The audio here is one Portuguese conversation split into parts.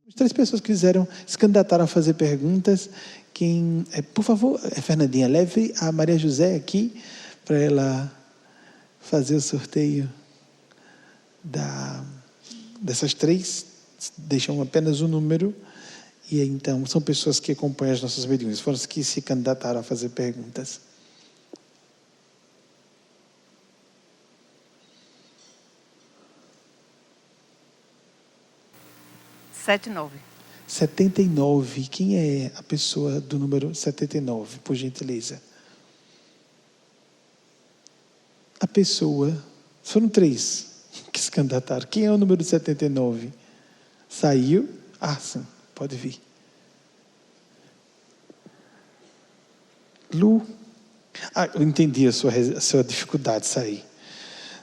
As 3 pessoas que quiseram se candidataram a fazer perguntas. Por favor, Fernandinha, leve a Maria José aqui para ela fazer o sorteio dessas 3. Deixam apenas um número. E então, são pessoas que acompanham as nossas mediúnicas. Foram as que se candidataram a fazer perguntas. (79). 79. Quem é a pessoa do número 79, por gentileza? A pessoa... Foram 3 que se candidataram. Quem é o número 79? Saiu? Ah, sim. Pode vir. Lu. Eu entendi a sua dificuldade de sair.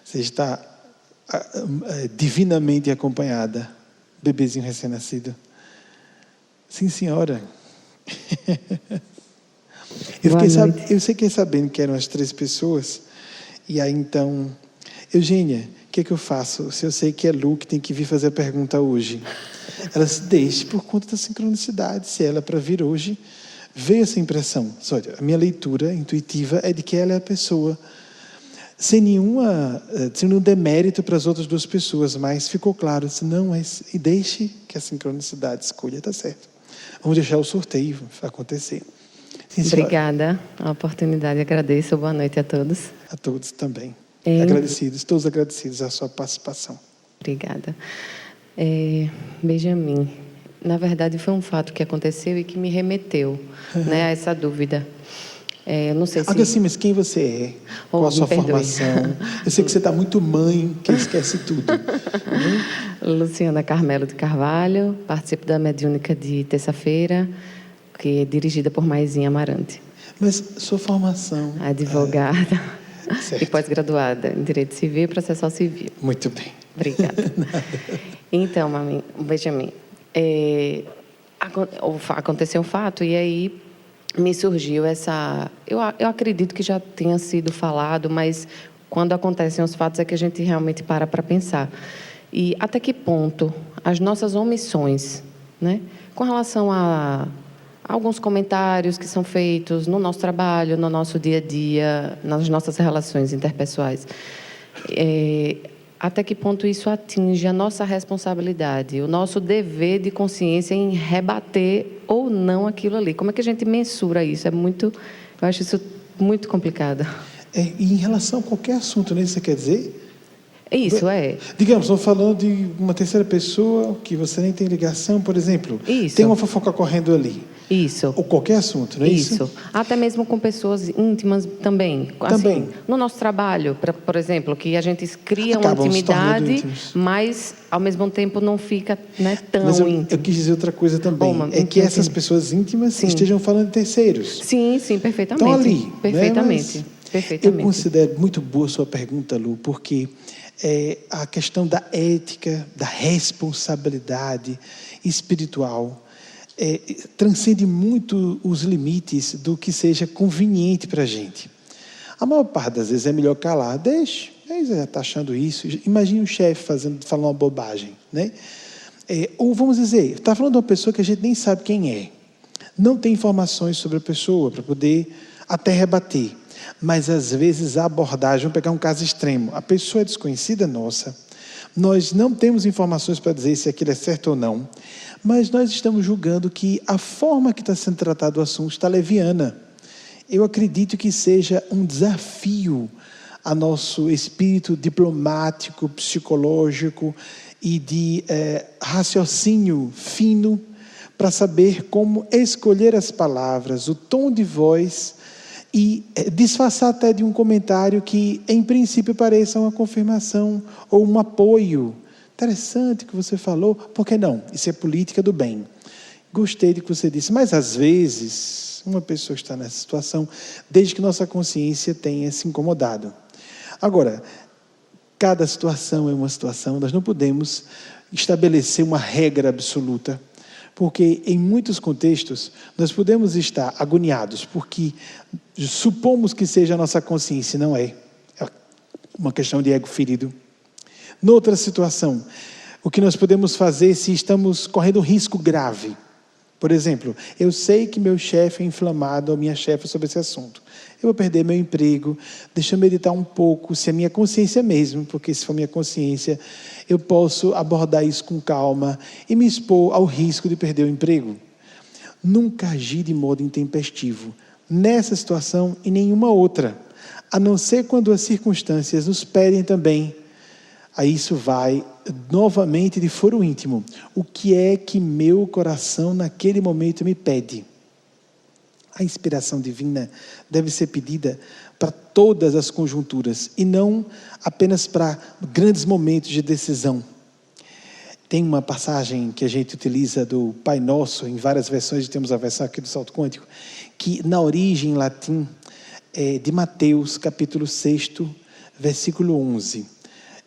Você está divinamente acompanhada. Bebezinho recém-nascido. Sim, senhora. Eu fiquei sabendo que eram as 3 pessoas. E aí, então... Eugênia, o que eu faço? Se eu sei que é Lu que tem que vir fazer a pergunta hoje. Ela se deixe por conta da sincronicidade. Se ela para vir hoje, veio essa impressão. Olha, a minha leitura intuitiva é de que ela é a pessoa, sem nenhum demérito para as outras 2 pessoas, mas ficou claro, e deixe que a sincronicidade escolha, está certo. Vamos deixar o sorteio acontecer. Sim, obrigada a oportunidade, agradeço. Boa noite a todos. A todos também. Todos agradecidos à sua participação. Obrigada. Benjamin, na verdade foi um fato que aconteceu e que me remeteu a essa dúvida. Não sei se... Assim, mas quem você é? Qual a sua formação? Eu sei que você está muito mãe, que esquece tudo. Luciana Carmelo de Carvalho, participo da mediúnica de terça-feira, que é dirigida por Maisinha Amarante. Mas sua formação... Advogada e pós-graduada em Direito Civil e Processual Civil. Muito bem. Obrigada. Então, Benjamin, aconteceu um fato e aí me surgiu essa... Eu acredito que já tenha sido falado, mas quando acontecem os fatos é que a gente realmente para pensar. E até que ponto as nossas omissões, com relação a alguns comentários que são feitos no nosso trabalho, no nosso dia a dia, nas nossas relações interpessoais, até que ponto isso atinge a nossa responsabilidade, o nosso dever de consciência em rebater ou não aquilo ali? Como é que a gente mensura isso? Eu acho isso muito complicado. E em relação a qualquer assunto, você quer dizer? Isso, Digamos, estou falando de uma terceira pessoa que você nem tem ligação, por exemplo. Isso. Tem uma fofoca correndo ali. Isso. Ou qualquer assunto, não é isso? Isso. Até mesmo com pessoas íntimas também. Também. No nosso trabalho, por exemplo, que a gente cria uma intimidade, mas, ao mesmo tempo, não fica tão íntimo. Eu quis dizer outra coisa também. Que essas pessoas íntimas estejam falando de terceiros. Sim, perfeitamente. Estão ali. Perfeitamente. Perfeitamente. Eu considero muito boa a sua pergunta, Lu, porque a questão da ética, da responsabilidade espiritual, transcende muito os limites do que seja conveniente para a gente. A maior parte das vezes é melhor calar. Deixa, já está achando isso. Imagine o chefe falando uma bobagem, ou vamos dizer, está falando de uma pessoa que a gente nem sabe quem é. Não tem informações sobre a pessoa para poder até rebater. Mas, às vezes, a abordagem... Vamos pegar um caso extremo. A pessoa é desconhecida nossa. Nós não temos informações para dizer se aquilo é certo ou não. Mas nós estamos julgando que a forma que está sendo tratado o assunto está leviana. Eu acredito que seja um desafio a nosso espírito diplomático, psicológico e de raciocínio fino para saber como escolher as palavras, o tom de voz... e disfarçar até de um comentário que, em princípio, pareça uma confirmação ou um apoio. Interessante que você falou. Por que não? Isso é política do bem. Gostei de que você disse. Mas, às vezes, uma pessoa está nessa situação, desde que nossa consciência tenha se incomodado. Agora, cada situação é uma situação. Nós não podemos estabelecer uma regra absoluta. Porque, em muitos contextos, nós podemos estar agoniados, porque supomos que seja a nossa consciência, não é. É uma questão de ego ferido. Noutra situação, O que nós podemos fazer se estamos correndo um risco grave. Por exemplo, eu sei que meu chefe é inflamado, ou minha chefe, sobre esse assunto. Eu vou perder meu emprego, deixa eu meditar um pouco, se é minha consciência mesmo, porque se for minha consciência, eu posso abordar isso com calma e me expor ao risco de perder o emprego. Nunca agir de modo intempestivo, nessa situação e nenhuma outra, a não ser quando as circunstâncias nos pedem também. Aí isso vai novamente de foro íntimo. O que é que meu coração naquele momento me pede? A inspiração divina deve ser pedida para todas as conjunturas e não apenas para grandes momentos de decisão. Tem uma passagem que a gente utiliza do Pai Nosso, em várias versões, temos a versão aqui do Salto Quântico, que na origem em latim é de Mateus, capítulo 6, versículo 11.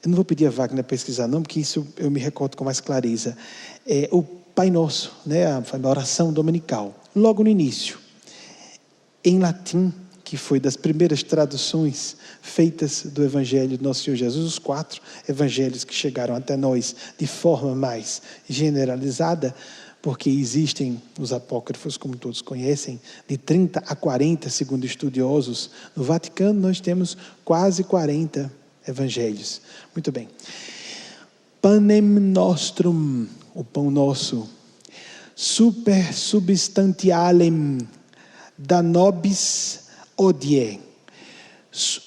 Eu não vou pedir a Wagner pesquisar não, porque isso eu me recordo com mais clareza. É o Pai Nosso, né, a oração dominical, logo no início. Em latim, que foi das primeiras traduções feitas do Evangelho do Nosso Senhor Jesus, os 4 evangelhos que chegaram até nós de forma mais generalizada, porque existem os apócrifos, como todos conhecem, de 30 a 40, segundo estudiosos. No Vaticano nós temos quase 40 evangelhos. Muito bem. Panem nostrum, o pão nosso, super substantialem da nobis odie.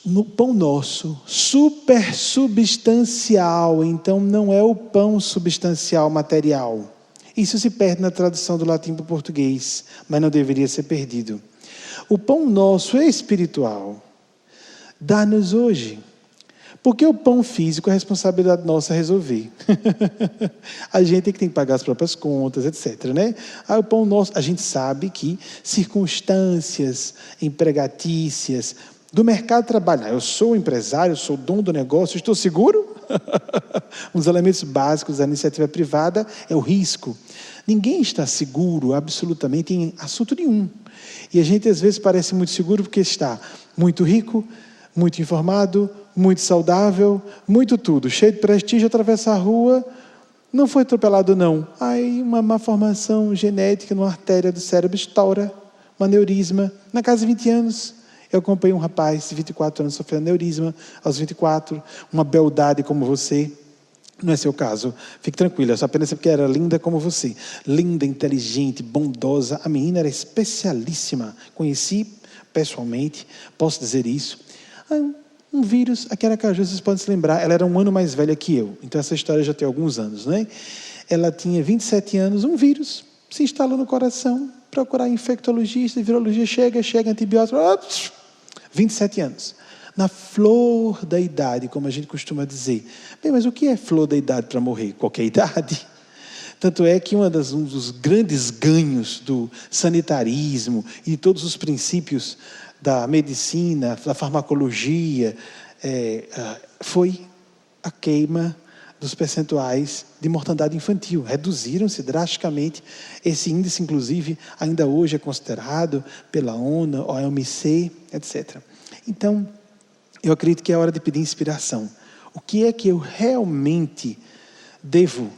No pão nosso, super substancial, então não é o pão substancial material. Isso se perde na tradução do latim para o português, mas não deveria ser perdido. O pão nosso é espiritual. Dá-nos hoje. Porque o pão físico é responsabilidade nossa resolver. A gente é que tem que pagar as próprias contas, etc. Né? O pão nosso, a gente sabe que circunstâncias empregatícias do mercado trabalhar. Eu sou empresário, eu sou dono do negócio, estou seguro? Um dos elementos básicos da iniciativa privada é o risco. Ninguém está seguro absolutamente em assunto nenhum. E a gente às vezes parece muito seguro porque está muito rico, muito informado, muito saudável, muito tudo, cheio de prestígio, atravessa a rua, não foi atropelado não. Aí uma má formação genética numa artéria do cérebro estoura, um aneurisma, na casa de 20 anos. Eu acompanhei um rapaz de 24 anos sofrendo aneurisma aos 24, uma beldade como você. Não é seu caso, fique tranquila, só apenas porque era linda como você. Linda, inteligente, bondosa, a menina era especialíssima. Conheci pessoalmente, posso dizer isso. Um vírus, aqui em Aracaju, vocês podem se lembrar, ela era um ano mais velha que eu, então essa história já tem alguns anos, né? Ela tinha 27 anos, um vírus se instalou no coração, procurar infectologista, virologia, chega, antibiótico, 27 anos. Na flor da idade, como a gente costuma dizer. Bem, mas o que é flor da idade para morrer? Qualquer idade. Tanto é que um dos grandes ganhos do sanitarismo e de todos os princípios da medicina, da farmacologia, foi a queima dos percentuais de mortandade infantil. Reduziram-se drasticamente. Esse índice, inclusive, ainda hoje é considerado pela ONU, OMC, etc. Então, eu acredito que é hora de pedir inspiração. O que é que eu realmente devo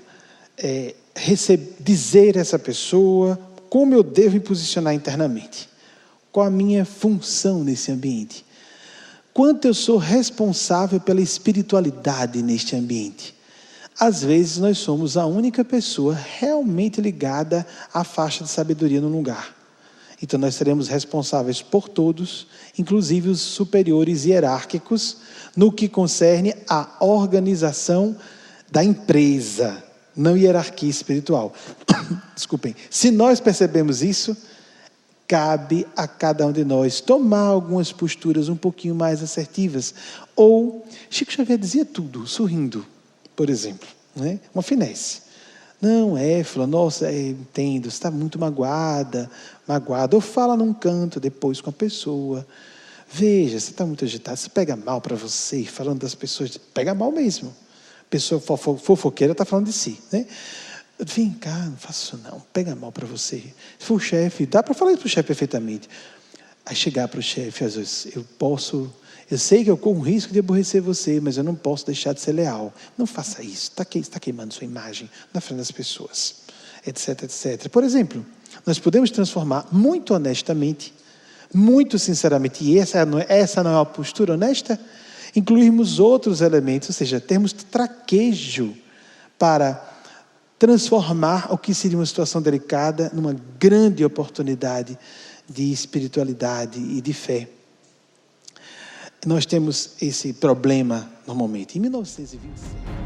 dizer a essa pessoa? Como eu devo me posicionar internamente? Qual a minha função nesse ambiente? Quanto eu sou responsável pela espiritualidade neste ambiente? Às vezes nós somos a única pessoa realmente ligada à faixa de sabedoria no lugar. Então nós seremos responsáveis por todos, inclusive os superiores hierárquicos, no que concerne à organização da empresa, não hierarquia espiritual. Desculpem. Se nós percebemos isso, cabe a cada um de nós tomar algumas posturas um pouquinho mais assertivas. Ou, Chico Xavier dizia tudo, sorrindo, por exemplo, né? Uma finesse. Não, Éfla, nossa, entendo, você está muito magoada. Ou fala num canto depois com a pessoa. Veja, você está muito agitado, você pega mal para você, falando das pessoas, pega mal mesmo. Pessoa fofoqueira está falando de si, né? Vem cá, não faço isso não, pega mal para você. Se for o chefe, dá para falar isso para o chefe perfeitamente. Aí chegar para o chefe, às vezes, Eu sei que eu corro o risco de aborrecer você, mas eu não posso deixar de ser leal. Não faça isso. Está queimando sua imagem na frente das pessoas, etc, etc. Por exemplo, nós podemos transformar muito honestamente, muito sinceramente, e essa não é uma postura honesta, incluirmos outros elementos, ou seja, termos traquejo para transformar o que seria uma situação delicada numa grande oportunidade de espiritualidade e de fé. Nós temos esse problema normalmente. Em 1926...